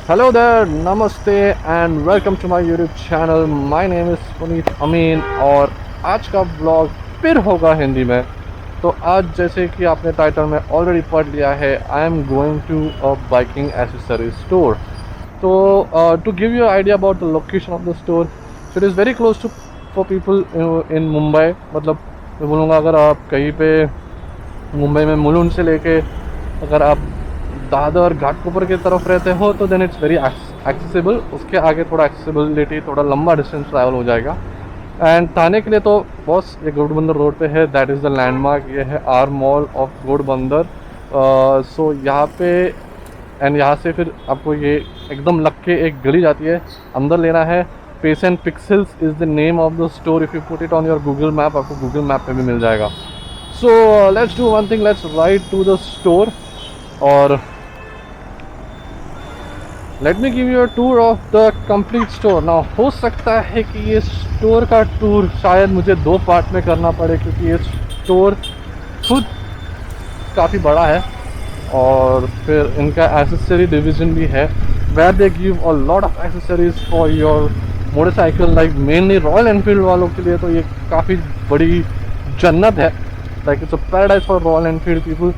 Hello there, namaste and welcome to my YouTube channel. My name is Puneet अमीन और आज का blog फिर होगा हिंदी में। तो आज जैसे कि आपने टाइटल में ऑलरेडी पढ़ लिया है, I am going to a biking accessory store. तो to give you idea about the location of the store, it is very close to for people in Mumbai. मतलब मैं बोलूँगा अगर आप कहीं पे मुंबई में मुलुंड से लेके अगर आप दादर घाटकोपर की तरफ रहते हो तो देन इट्स वेरी एक्सेसिबल। उसके आगे थोड़ा एक्सेसिबिलिटी, थोड़ा लंबा डिस्टेंस ट्रैवल हो जाएगा। एंड थाने के लिए तो बॉस ये घोड़बंदर रोड पे है, दैट इज़ द लैंडमार्क। ये है आर मॉल ऑफ घोड़बंदर। सो यहाँ पे एंड यहाँ से फिर आपको ये एकदम लग के एक गली जाती है, अंदर लेना है। Pace and pixels is the name of the store. If you put it on your Google map, आपको गूगल मैप पे भी मिल जाएगा। So let's do one thing, let's ride to the store और let me give you a tour of the complete store. Now हो सकता है कि ये स्टोर का टूर शायद मुझे 2 पार्ट में करना पड़े, क्योंकि ये स्टोर खुद काफ़ी बड़ा है और फिर इनका एसेसरी डिवीज़न भी है, where they give a lot of accessories for your motorcycle. Like mainly Royal Enfield वालों के लिए तो ये काफ़ी बड़ी जन्नत है। Like it's a paradise for Royal Enfield people.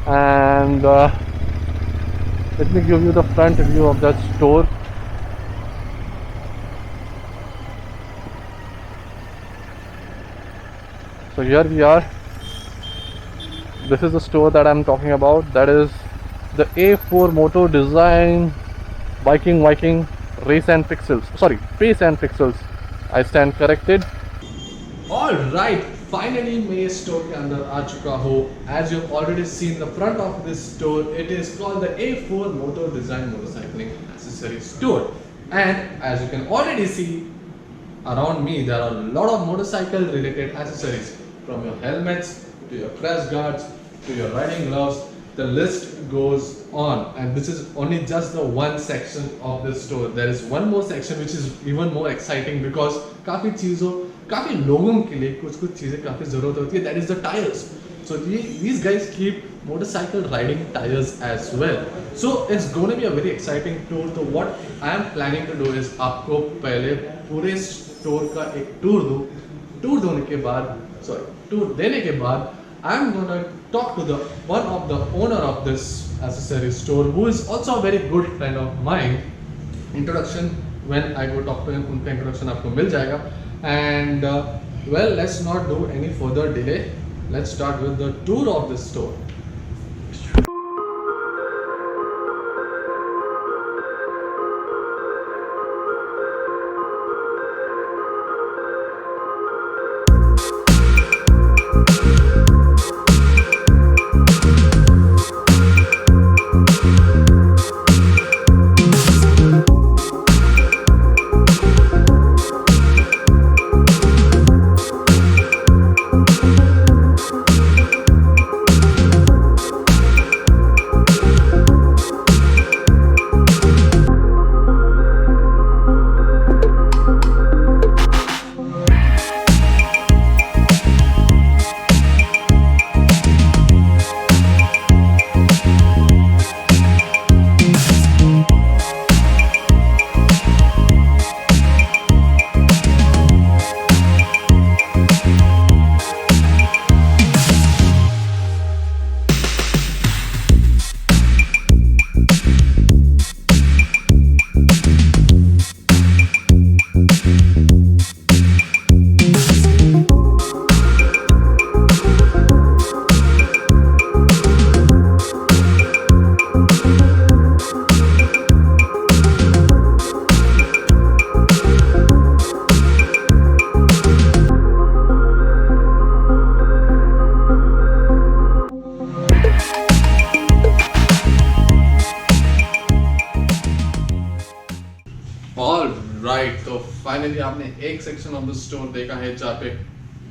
And let me give you the front view of that store. So here we are. This is the store that I'm talking about. That is the A4 Moto Design Biking Race and Pixels. Sorry, Pace and Pixels. I stand corrected. All right. Finally मैं इस store के अंदर आ चुका हूँ। As you already seen the front of this store, it is called the A4 Moto Design Motorcycling Accessory Store. And as you can already see around me, there are a lot of motorcycle related accessories, from your helmets to your crash guards to your riding gloves. The list goes on, and this is only just the one section of this store. There is one more section which is even more exciting because काफ़ी लोगों के लिए कुछ चीज़ें काफ़ी ज़रूरत होती है, that is the tyres. So these guys keep motorcycle riding tires as well. So it's going to be a very exciting tour. So what I am planning to do is आपको पहले पूरे स्टोर का एक tour देने के बाद I am going to talk to one of the owner of this accessory store, who is also a very good friend of mine. Introduction when I go talk to him, उनका introduction आपको मिल जाएगा। And well, let's not do any further delay. Let's start with the tour of this store. Right, तो finally आपने एक section of the store देखा है जहाँ पे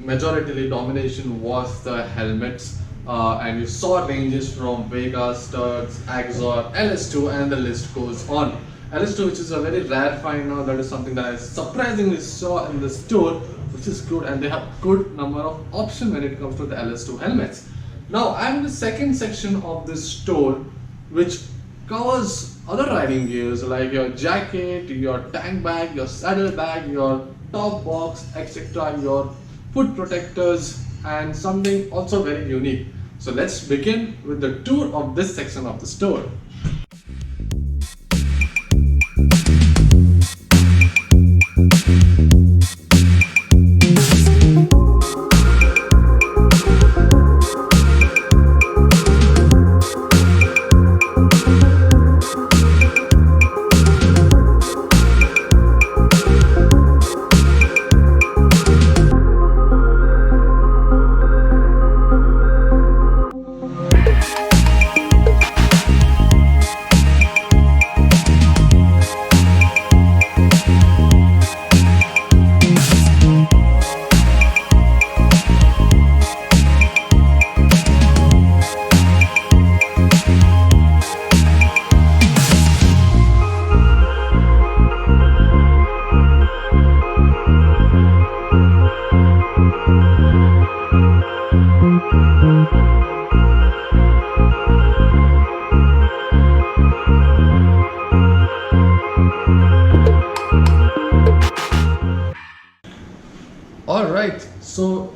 majority domination was the helmets, and you saw ranges from Vega, Studs, Axor, LS2, and the list goes on. LS2, which is a very rare find now, that is something that I surprisingly saw in the store, which is good, and they have good number of options when it comes to the LS2 helmets. Now I'm in the second section of this store, which covers other riding gears like your jacket, your tank bag, your saddle bag, your top box, etc., your foot protectors, and something also very unique. So let's begin with the tour of this section of the store. Alright, so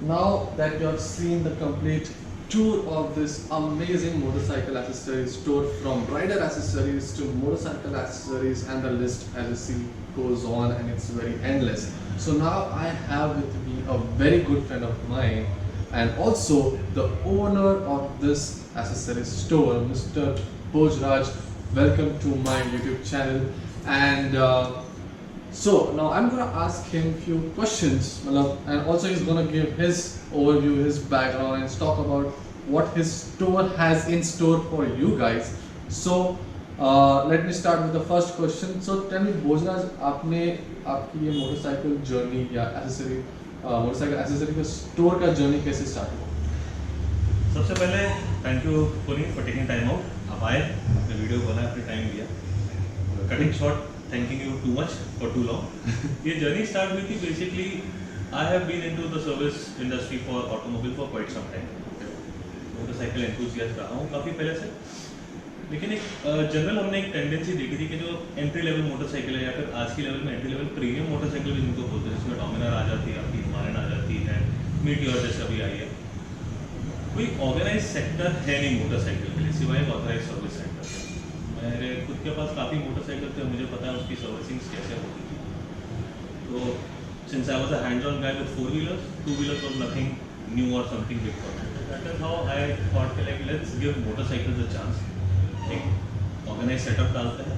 now that you have seen the complete tour of this amazing motorcycle accessories store, from rider accessories to motorcycle accessories, and the list, as you see, goes on and it's very endless. So now I have with me a very good friend of mine and also the owner of this accessories store, Mr. Bhojraj. Welcome to my YouTube channel. And so now I'm gonna ask him few questions, and also he's gonna give his overview, his background, and talk about what his store has in store for you guys. So let me start with the first question. So tell me, Bhojraj, आपने आपकी ये motorcycle journey या accessory motorcycle accessory के store का journey कैसे start हुआ? सबसे पहले thank you Puneet for taking time out. आप आए, आपने वीडियो बनाया, अपने टाइम दिया. Cutting short, thanking you too much for too long. ये जर्नी स्टार्ट हुई थी basically. I have been into the service industry for automobile for quite some time. Motorcycle enthusiast रहा हूँ काफ़ी पहले से. लेकिन एक जनरल हमने एक टेंडेंसी देखी थी कि जो एंट्री लेवल मोटरसाइकिल है या फिर आज की लेवल में एंट्री लेवल प्रीमियम मोटरसाइकिल भी जिनको बोलते हैं, जिसमें डोमिनर आ जाती है, आपकी हिमालयन आ जाती है, मीटियोर जैसे अभी आई है, कोई ऑर्गेनाइज सेक्टर है नहीं मोटरसाइकिल के लिए सिवाय एक ऑथराइज सर्विस सेंटर के. मेरे खुद के पास काफ़ी मोटरसाइकिल थे, मुझे पता है उसकी सर्विसिंग कैसे होती थी. तो since I was a hands on guy with 4 wheelers, 2 wheelers was nothing new और something big for me. That is how I thought कि like let's give motorcycles a chance. एक ऑर्गेनाइज सेटअप डालते हैं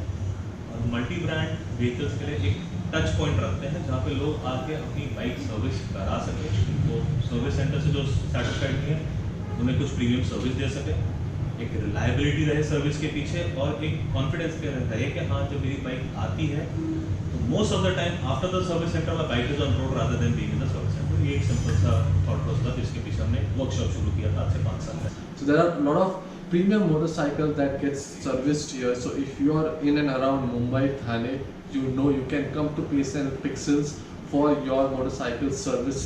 और मल्टी ब्रांड व्हीकल्स के लिए एक touch point रखते हैं जहाँ पे लोग आके अपनी बाइक सर्विस करा सकें. उनको सर्विस सेंटर से जो सेटिस्फाइड नहीं है उन्हें कुछ प्रीमियम सर्विस दे सके, एक रिलायबिलिटी रहे सर्विस के पीछे, और एक कॉन्फिडेंस के रहे कि हाँ जब मेरी बाइक आती है तो most of the time after the service centre my bike is on road rather than being in the service centre. ये एक सिंपल सा थॉट प्रोसेस था जिसके पीछे हमने वर्कशॉप शुरू किया था आज से 5 साल पहले. So there are a lot of premium motorcycles that gets serviced here. So if you are in and around Mumbai, Thane, you know you can come to Pace and Pixels for your motorcycle service,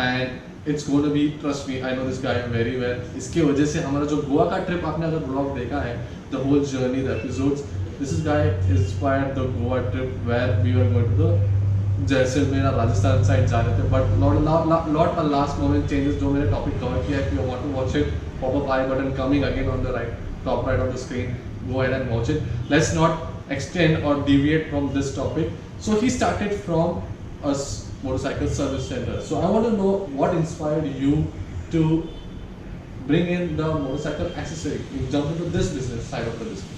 and it's going to be, trust me, I know this guy very well. इसके वजह से हमारा जो गोवा का trip आपने अगर blog देखा है, the whole journey, the episodes, this is guy inspired the Goa trip where we were going to the Jaisalmer Rajasthan side जा रहे थे, but not a last moment changes. जो मैंने टॉपिक कवर किया है, if you want to watch it, pop up I button coming again on the right, top right of the screen. Go ahead and watch it. Let's not extend or deviate from this topic. So he started from a motorcycle service center. So I want to know what inspired you to bring in the motorcycle accessory. You jump into this business side of the business.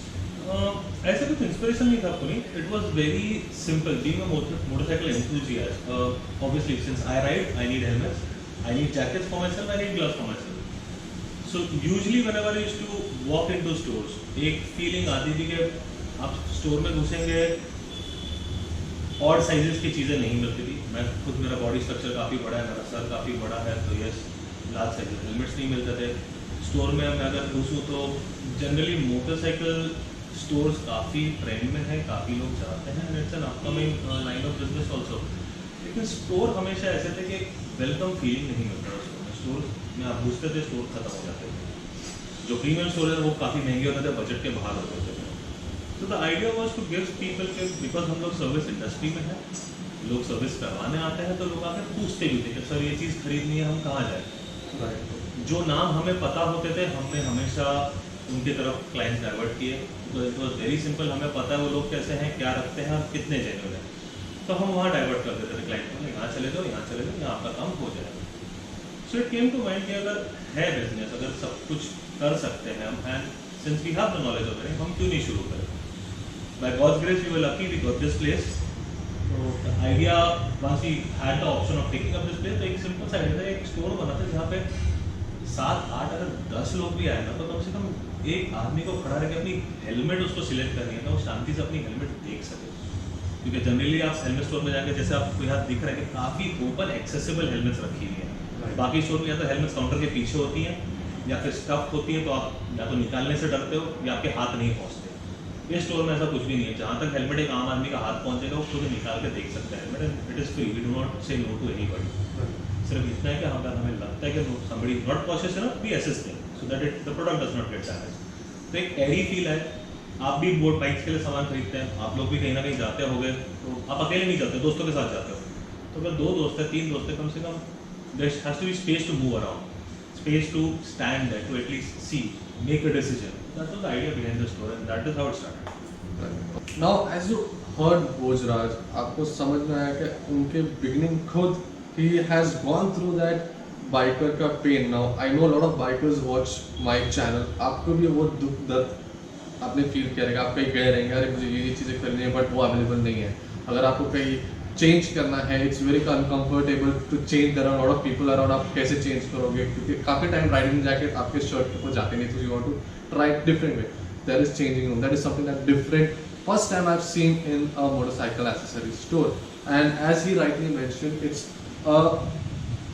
ऐसा कुछ inspiration नहीं था Puneet. It was very simple. Being a motorcycle enthusiast, obviously since I ride, I need helmets, I need jackets for myself, I need gloves for myself. So usually whenever I used to walk into stores, एक feeling आती थी कि आप store में घुसेंगे, और sizes की चीज़ें नहीं मिलती थी. मैं खुद, मेरा बॉडी स्ट्रक्चर काफ़ी बड़ा है, मेरा सर काफ़ी बड़ा है, तो यस लार्ज साइजेस हेलमेट्स नहीं मिलते थे. स्टोर में मैं अगर घुसूँ तो जनरली मोटरसाइकिल स्टोर्स काफ़ी ट्रेंड में है, काफ़ी लोग जाते हैं, and it's an upcoming line of business also. लेकिन स्टोर हमेशा ऐसे थे कि वेलकम फीलिंग नहीं मिलता स्टोर में. स्टोर में आप घुसते थे, स्टोर खत्म हो जाते थे. जो प्रीमियम स्टोर है वो काफ़ी महंगे होते थे, बजट के बाहर होते थे. So the idea was to give people के because हम लोग सर्विस इंडस्ट्री में हैं, लोग सर्विस करवाने आते हैं तो लोग आके पूछते भी थे कि सर ये चीज़ खरीदनी है, हम कहाँ जाएं। जो नाम हमें पता होते थे हमने हमेशा उनकी तरफ क्लाइंट्स डाइवर्ट किए। तो इट वॉज वेरी सिंपल, हमें पता है वो लोग कैसे हैं, क्या रखते हैं और कितने जेन्युइन हैं, तो हम वहाँ डाइवर्ट कर देते थे क्लाइंट को, यहाँ चले जाओ, यहाँ चले जाओ, यहाँ आपका काम हो जाएगा। So it came to mind कि अगर है बिजनेस, अगर सब कुछ कर सकते हैं हम, and since we have the knowledge of it, हम क्यों नहीं शुरू करें। By God's grace we were lucky, we got this place. तो the idea once we had the option of taking up this place, तो एक सिंपल सा idea, एक स्टोर बना था जहाँ पे 7-8 अगर 10 लोग भी आए ना, तो कम से कम एक आदमी को खड़ा रह के अपनी हेलमेट उसको सिलेक्ट करनी है ना, वो शांति से अपनी हेलमेट देख सके। क्योंकि जनरली आप हेलमेट स्टोर में जाकर, जैसे आपको यहाँ दिख रहा है कि काफ़ी ओपन एक्सेसिबल हेलमेट्स रखी हुई है। बाकी स्टोर में या तो हेलमेट्स काउंटर के पीछे होती हैं या फिर स्टफ होती है, तो आप या तो निकालने से डरते हो या आपके हाथ नहीं पहुँचते। ये स्टोर में ऐसा कुछ भी नहीं है, जहाँ तक हेलमेट एक आम आदमी का हाथ पहुँचेगा वो खुद निकाल के देख सकता है helmet, it is free, we do not say no to anybody. सिर्फ इतना है कि अगर हमें लगता है कि somebody is not cautious enough, we assist them so that the product does not get damaged। तो एक एरी फील है। आप भी बोट बाइक्स के लिए सामान खरीदते हैं, आप लोग भी कहीं ना कहीं जाते होंगे, तो आप अकेले नहीं जाते, दोस्तों के साथ जाते हो। तो अगर 2 दोस्त है, 3 दोस्त है, कम से कम there has to be space to move around, space to stand there, to at least see, make a decision. That was the idea behind the store and that is how it started। Now as you heard Bhojraj, आपको समझ में आया कि उनके beginning खुद he has gone through that biker का pain। Now I know a lot of bikers watch my channel, आपको भी वो दुख दर्द आपने फील किया रहेगा, आप कहीं गए रहेंगे, अरे मुझे ये चीज़ें करनी है बट वो अवेलेबल नहीं है। अगर आपको कहीं चेंज करना है, it's very uncomfortable to change around, lot of people around, आप कैसे चेंज करोगे, क्योंकि काफ़ी टाइम राइडिंग जैकेट आपके शर्ट के ऊपर जाते नहीं, तो you want to try different way, there is changing room, that is something that different first time I have seen in a motorcycle accessory store. And as he rightly mentioned, it's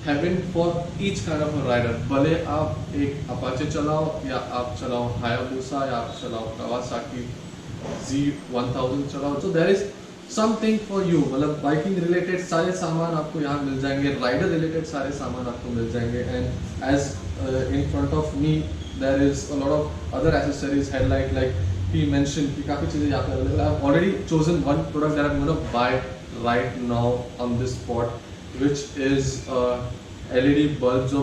heaven for each kind of rider. भले आप एक Apache चलाओ या आप चलाओ Hayabusa या आप चलाओ कावासाकी Z1000 चलाओ, तो there is something for you. मतलब बाइकिंग रिलेटेड सारे सामान आपको यहाँ मिल जाएंगे, राइडर रिलेटेड सारे सामान आपको मिल जाएंगे। And as in front of me there is a lot of other accessories, headlight like he mentioned कि काफ़ी चीज़ें यहाँ पे available. I have already chosen one product that I'm going to buy right now on this spot, which is LED bulb। जो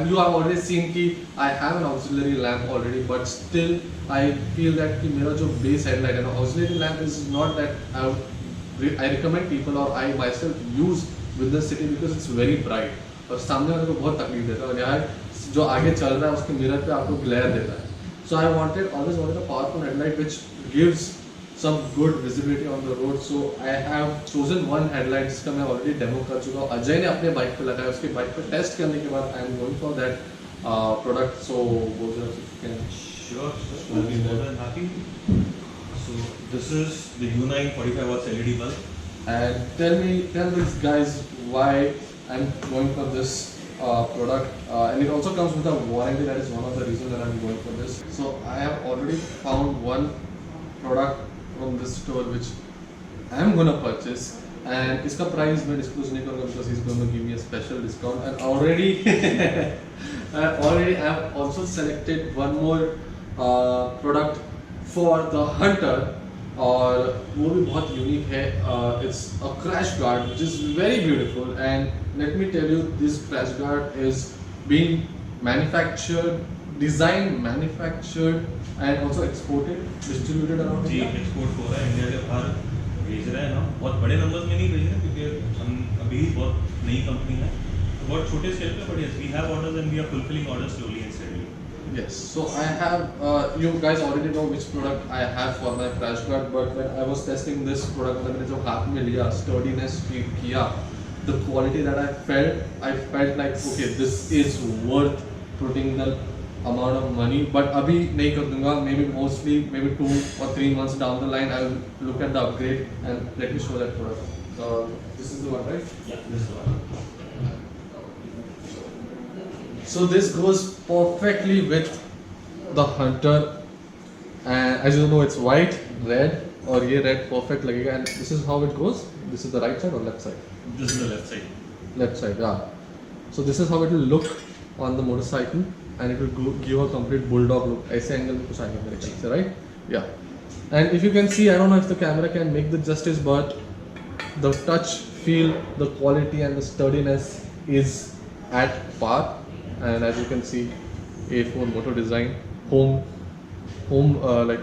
you have already seen कि I have an auxiliary lamp already, but still I feel that कि मेरा जो base headlight है ना, auxiliary lamp is not that I recommend people or I myself use with the city because it's very bright और सामने वाले को बहुत तकलीफ देता है, और यहाँ जो आगे चल रहा है उसके मिरर पे आपको ग्लेयर देता है। So I always wanted a powerful headlight which gives some good visibility on the road. So I have chosen one headlight जिसका मैं already demo कर चुका हूँ। अजय ने अपने बाइक पे लगाया, उसके बाइक पे टेस्ट करने के बाद I am going for that product। So both of you can Sure, I'll be more than happy। So this is the U9 45 watts LED bulb। and tell these guys why I'm going for this product, and it also comes with a warranty. That is one of the reasons that I'm going for this। So I have already found one product from this store which I am gonna purchase, and इसका price मैं disclose नहीं करूँगा because he's going to give me a special discount। And already I have also selected one more product for the Hunter, और वो भी बहुत unique है। It's a crash guard which is very beautiful, and let me tell you this crash guard is being manufactured, design manufactured and also exported, distributed around जी, export हो रहा है, India के बाहर भेज रहे हैं हम। बहुत बड़े नंबर्स में नहीं भेज रहे क्योंकि हम अभी बहुत नई कंपनी है, तो बहुत छोटे स्केल पे, but yes we have orders and we are fulfilling orders slowly and steadily. Yes, so I have, you guys already know which product I have for my crash guard, but when I was testing this product, मैंने जब हाथ में लिया, sturdiness feel किया, the quality that I felt like okay, this is worth putting the amount of money, but अभी नहीं कर दूँगा, maybe 2 or 3 months down the line I'll look at the upgrade and let me show that product। This is the one, right? Yeah, this is the one। So this goes perfectly with the Hunter, and as you know it's white, red, और ये red perfect लगेगा। And this is how it goes। This is the right side or left side? This is the left side। Left side, yeah। So this is how it will look on the motorcycle, and it will give a complete bulldog look। ऐसे angle में कुछ आएगा मेरे ख्याल से, right? Yeah। And if you can see, I don't know if the camera can make the justice, but the touch, feel, the quality and the sturdiness is at par. And as you can see, A4 Moto design,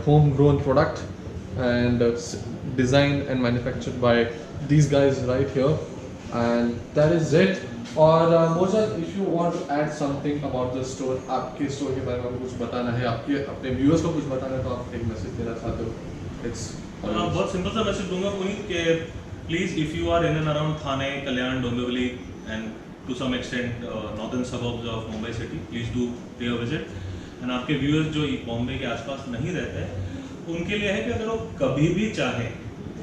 homegrown product, and designed and manufactured by these guys right here. And that is it. और मोजा, if you want to add something about the store, आपके store के बारे में आपको कुछ बताना है, आपके अपने viewers को कुछ बताना है, तो आप एक मैसेज देना चाहते हो? It's बहुत सिंपल सा मैसेज दूंगा पुनीत कि please if you are in and around Thane, Kalyan, Dombivli and to some extent northern suburbs of Mumbai city, please do pay a visit. And आपके व्यूअर्स जो बॉम्बे के आसपास नहीं रहते हैं उनके लिए है कि अगर वो कभी भी चाहें,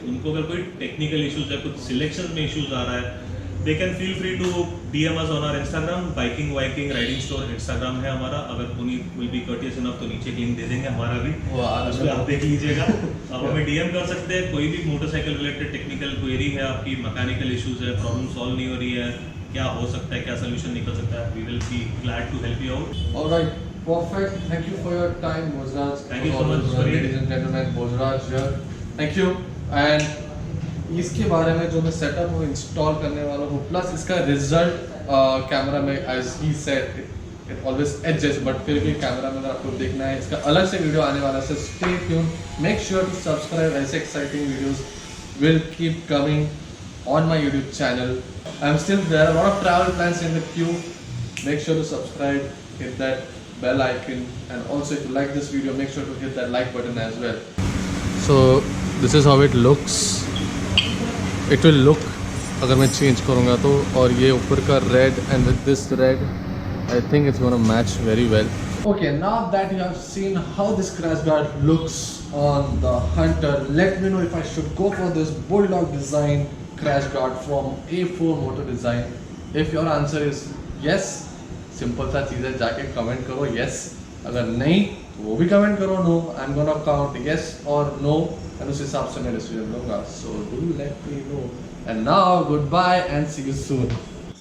उनको अगर कोई टेक्निकल इश्यूज है, कुछ सिलेक्शन में इश्यूज आ रहा है, they can feel free to DM us on our Instagram, biking Viking riding store Instagram है हमारा. अगर Puneet will be courteous enough तो नीचे लिंक दे देंगे हमारा भी, उस पर आप देख लीजिएगा. आप हमें DM कर सकते हैं. कोई भी मोटरसाइकिल रिलेटेड टेक्निकल क्वेरी है आपकी, मैकेनिकल इश्यूज है, प्रॉब्लम सॉल्व नहीं हो रही है, क्या हो सकता है, क्या सोल्यूशन निकल सकता है, we will be glad to help you out. alright, perfect. Thank you for your time, Bhojraj. Thank you so much, Farid. ladies and gentlemen. Bhojraj here. Thank you. And इसके बारे में जो मैं सेटअप वो install करने वाला हूँ, plus इसका रिजल्ट कैमरा में, as he said, it always adjust, but फिर भी कैमरा में अगर आपको देखना है, इसका अलग से वीडियो आने वाला है. Stay tune, make sure to subscribe. ऐसे exciting videos will keep coming on my YouTube channel. I'm still there, a lot of travel plans in the queue. Make sure to subscribe, hit that bell icon, and also if you like this video, make sure to hit that like button as well. So this is how it looks. It will look अगर मैं change करूँगा तो, और ये ऊपर का red and with this red, I think it's gonna match very well. Okay, now that you have seen how this crash guard looks on the Hunter, let me know if I should go for this Bulldog design crash guard from A4 Moto Design. If your answer is yes, simple सा चीज़ है, जाके comment करो yes. अगर नहीं तो वो भी comment करो no. I'm gonna count yes or no, and उस हिसाब से मैं डिसीजन लूँगा. So do let me know. And now goodbye and see you soon.